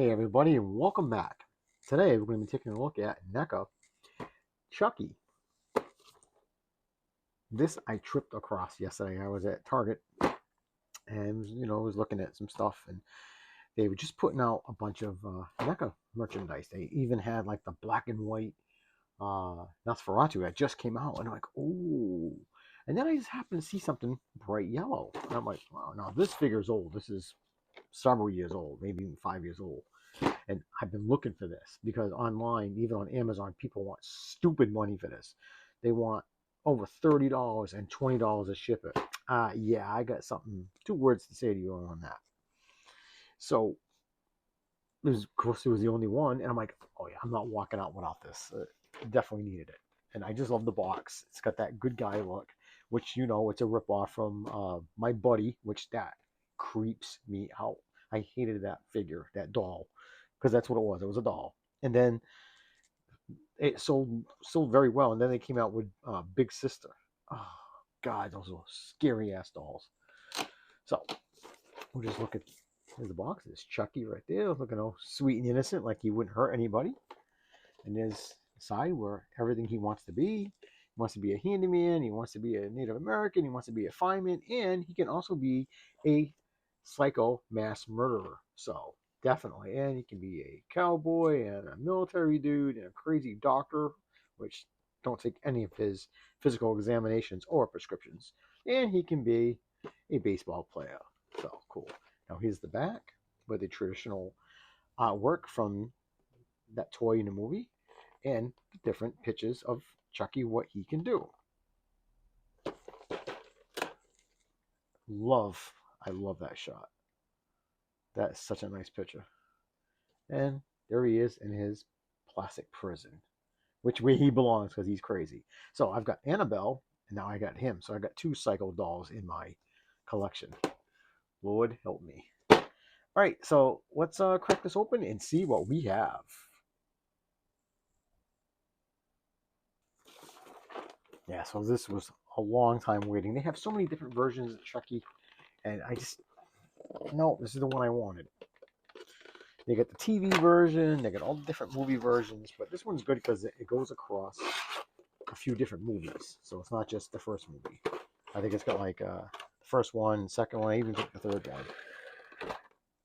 Hey everybody, and welcome back. Today we're going to be taking a look at Neca Chucky. This I tripped across yesterday. I was at Target and was looking at some stuff, and they were just putting out a bunch of Neca merchandise. They even had like the black and white Nosferatu that just came out, and I'm like, oh. And then I just happened to see something bright yellow, and I'm like, wow, now this figure's old. This is several years old, maybe even 5 years old. And I've been looking for this because online, even on Amazon, people want stupid money for this. They want over $30 and $20 to ship it. Yeah, I got something, two words to say to you on that. So, of course, it was the only one. And I'm like, oh yeah, I'm not walking out without this. Definitely needed it. And I just love the box. It's got that good guy look, which, it's a ripoff from My Buddy, which that creeps me out. I hated that figure, that doll, because that's what it was. It was a doll. And then it sold very well. And then they came out with Big Sister. Oh God, those are scary ass dolls. So we'll just look at, here's the box. There's Chucky right there, looking all sweet and innocent, like he wouldn't hurt anybody. And there's the side where everything he wants to be. He wants to be a handyman. He wants to be a Native American. He wants to be a fireman, and he can also be a psycho mass murderer. So definitely, and he can be a cowboy and a military dude and a crazy doctor, which don't take any of his physical examinations or prescriptions. And he can be a baseball player. So cool. Now here's the back with the traditional artwork from that toy in the movie and different pictures of Chucky, what he can do. I love that shot. That is such a nice picture. And there he is in his plastic prison, which way he belongs because he's crazy. So I've got Annabelle, and now I got him. So I got two Psycho dolls in my collection. Lord help me. All right, so let's crack this open and see what we have. Yeah, so this was a long time waiting. They have so many different versions of Chucky, and no, this is the one I wanted. They got the TV version, they got all the different movie versions, but this one's good because it goes across a few different movies. So it's not just the first movie. I think it's got like the first one, second one, I even took the third one.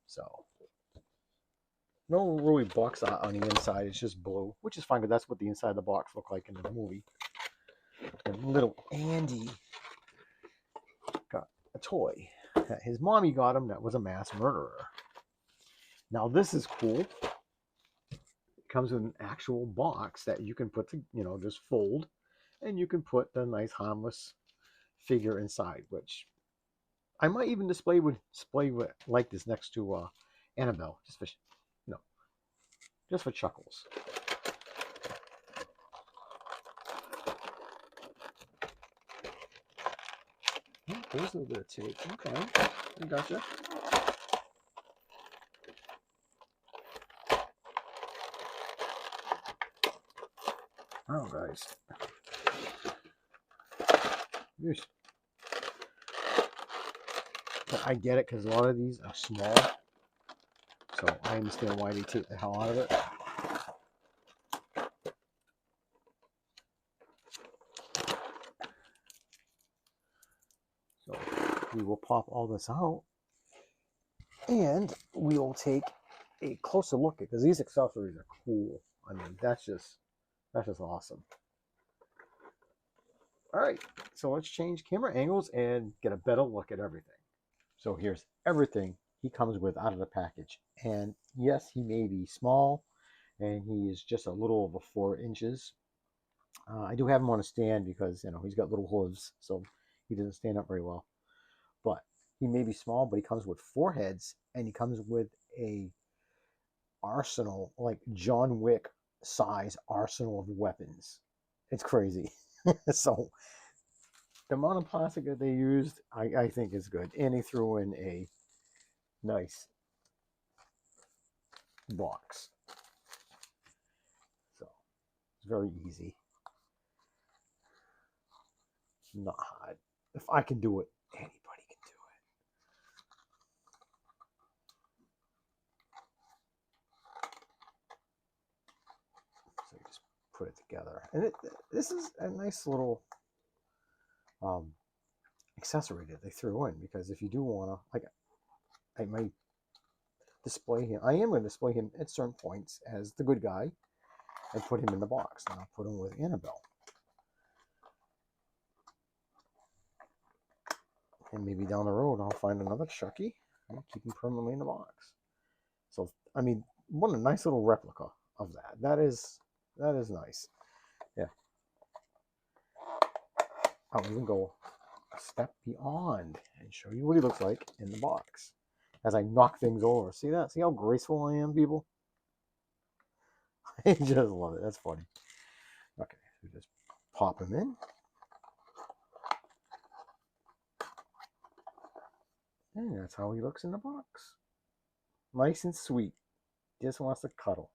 So no really box art on the inside, it's just blue, which is fine, but that's what the inside of the box looked like in the movie. And little Andy got a toy that his mommy got him that was a mass murderer. Now this is cool. It comes with an actual box that you can put to, just fold, and you can put the nice harmless figure inside, which I might even display like this next to Annabelle, just for chuckles. Oh, there's a little bit of tape. Okay, I gotcha. Oh, guys. But I get it because a lot of these are small. So I understand why they take the hell out of it. So we will pop all this out. And we will take a closer look at, because these accessories are cool. I mean, that's just awesome. All right, so let's change camera angles and get a better look at everything. So here's everything he comes with out of the package. And yes, he may be small, and he is just a little over 4 inches. I do have him on a stand because, he's got little hooves, so he doesn't stand up very well. But he may be small, but he comes with 4 heads, and he comes with a arsenal, like John Wick size arsenal of weapons. It's crazy. So the amount of plastic that they used, I think is good. And they threw in a nice box. So it's very easy. Not hard. If I can do it, anybody can do put it together. And this is a nice little accessory that they threw in, because if you do want to, like, I might display him. I am going to display him at certain points as the good guy and put him in the box. And I'll put him with Annabelle. And maybe down the road I'll find another Chucky and keep him permanently in the box. So, I mean, what a nice little replica of that. That is nice. Yeah. I'll even go a step beyond and show you what he looks like in the box as I knock things over. See that? See how graceful I am, people? I just love it. That's funny. Okay, so just pop him in. And that's how he looks in the box. Nice and sweet. Just wants to cuddle.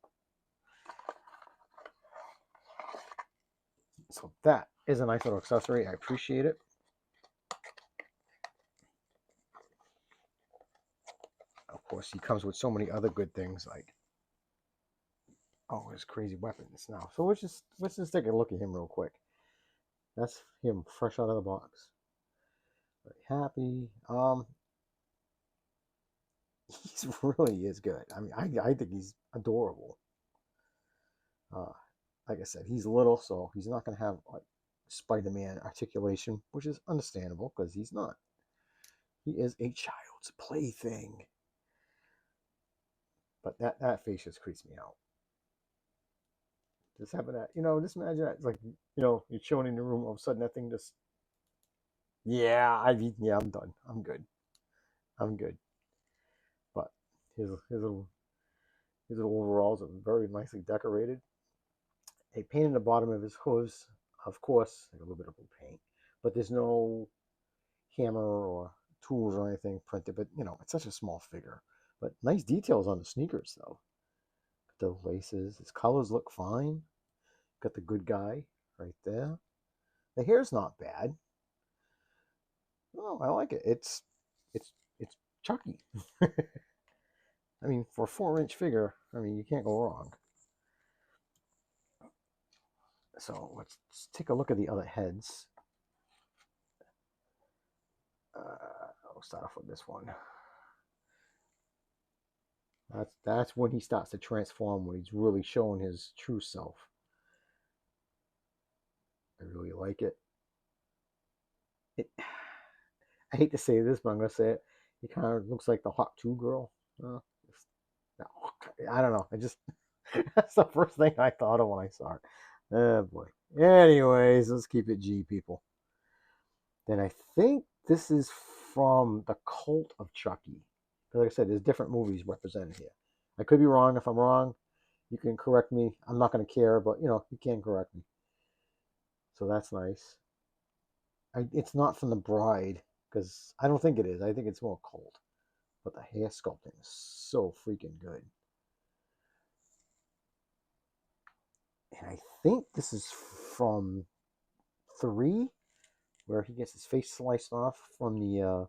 So that is a nice little accessory. I appreciate it. Of course, he comes with so many other good things, like, oh, his crazy weapons now. So let's just take a look at him real quick. That's him fresh out of the box. Very happy. He really is good. I mean, I think he's adorable. Like I said, he's little, so he's not going to have like Spider-Man articulation, which is understandable because he's not. He is a child's plaything. But that face just creeps me out. Just having that, just imagine that. It's like, you're chilling in the room, all of a sudden that thing just, I'm done. I'm good. But his little overalls are very nicely decorated. They painted the bottom of his hooves, of course, like a little bit of paint, but there's no hammer or tools or anything printed. But it's such a small figure. But nice details on the sneakers, though. The laces, his colors look fine. Got the good guy right there. The hair's not bad. Oh, I like it. It's Chucky. I mean, for a 4-inch figure, I mean, you can't go wrong. So let's take a look at the other heads. I'll start off with this one. That's when he starts to transform, when he's really showing his true self. I really like it. I hate to say this, but I'm gonna say it. He kind of looks like the Hawk 2 girl. I don't know. That's the first thing I thought of when I saw it. Oh boy. Anyways, let's keep it G, people. Then I think this is from the Cult of Chucky. Like I said, there's different movies represented here. I could be wrong. If I'm wrong, you can correct me. I'm not going to care, but you can correct me. So that's nice. It's not from The Bride, because I don't think it is. I think it's more Cult. But the hair sculpting is so freaking good. And I think this is from 3, where he gets his face sliced off from the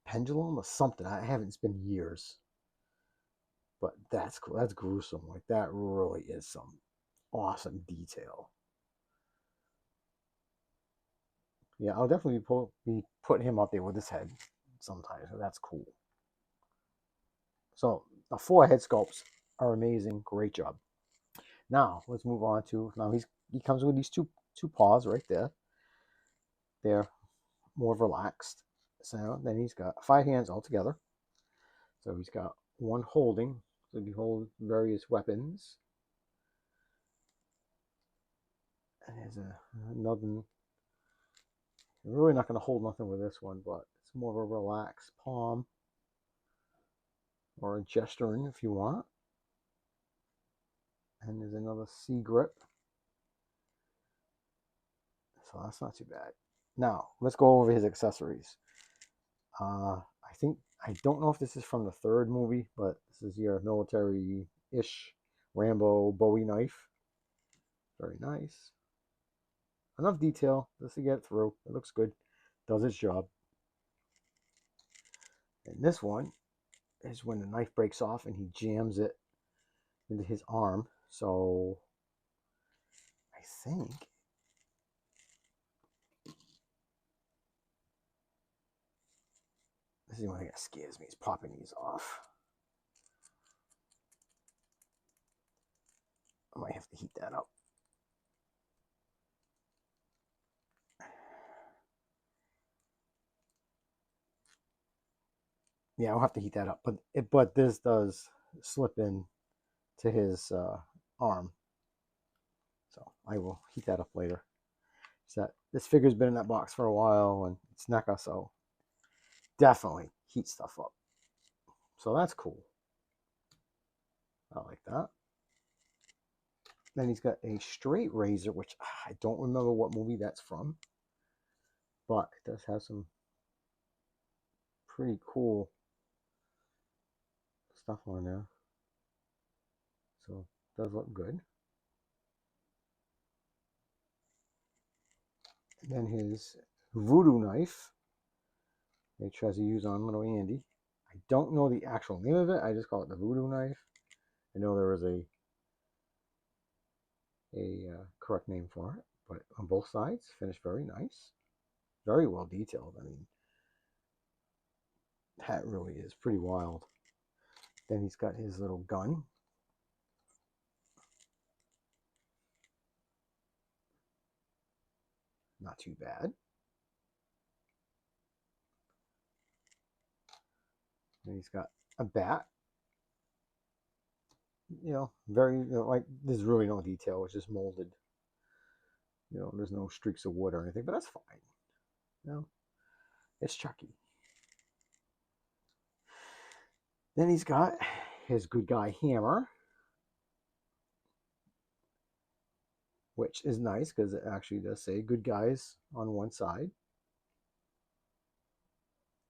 pendulum or something. I haven't. It's been years. But that's cool. That's gruesome. Like, that really is some awesome detail. Yeah, I'll definitely be putting him up there with his head sometime. So that's cool. So the 4 head sculpts are amazing. Great job. Now let's move on to, he comes with these two paws right there. They're more relaxed. So then he's got 5 hands altogether. So he's got one holding. So he holds various weapons. And there's another. You're really not going to hold nothing with this one, but it's more of a relaxed palm, or a gesturing if you want. And there's another C grip. So that's not too bad. Now, let's go over his accessories. I don't know if this is from the 3rd movie, but this is your military-ish Rambo Bowie knife. Very nice. Enough detail just to get it through. It looks good. Does its job. And this one is when the knife breaks off and he jams it into his arm. So I think this is the only thing that scares me, is popping these off. I might have to heat that up. Yeah, I'll have to heat that up. But this does slip in to his arm. So I will heat that up later. So this figure's been in that box for a while, and it's NECA, so definitely heat stuff up. So that's cool. I like that. Then he's got a straight razor, which I don't remember what movie that's from, but it does have some pretty cool stuff on there. So it does look good. And then his voodoo knife, he tries to use on little Andy. I don't know the actual name of it. I just call it the voodoo knife. I know there was a correct name for it, but on both sides, finished very nice. Very well detailed. I mean, that really is pretty wild. Then he's got his little gun. Not too bad. Then he's got a bat. You know, very, like, there's really no detail. It's just molded. You know, there's no streaks of wood or anything, but that's fine. You know, it's Chucky. Then he's got his good guy hammer, which is nice because it actually does say good guys on one side.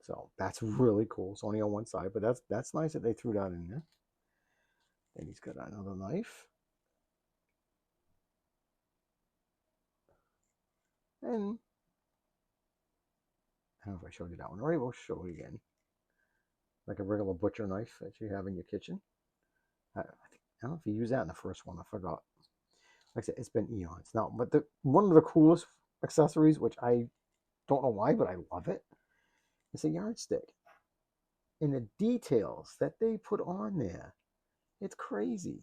So that's really cool. It's only on one side, but that's nice that they threw that in there. Then he's got another knife. And I don't know if I showed you that one already. We'll show it again. Like a regular butcher knife that you have in your kitchen. I don't know if you use that in the first one. I forgot. Like I said, it's been eons now. But one of the coolest accessories, which I don't know why, but I love it, is a yardstick. And the details that they put on there, it's crazy.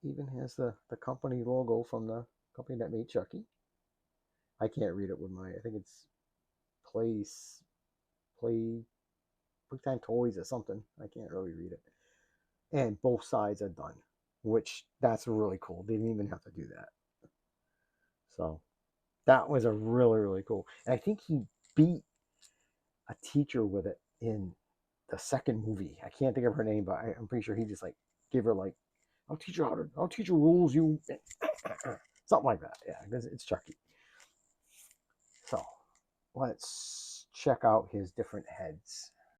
Even has the company logo from the company that made Chucky. I can't read it with my, I think it's Playtime Toys or something. I can't really read it. And both sides are done, which that's really cool. They didn't even have to do that. So that was a really, really cool. And I think he beat a teacher with it in the second movie. I can't think of her name, but I'm pretty sure he just like gave her like, I'll teach you rules, you something like that. Yeah, because it's Chucky. So let's check out his different heads.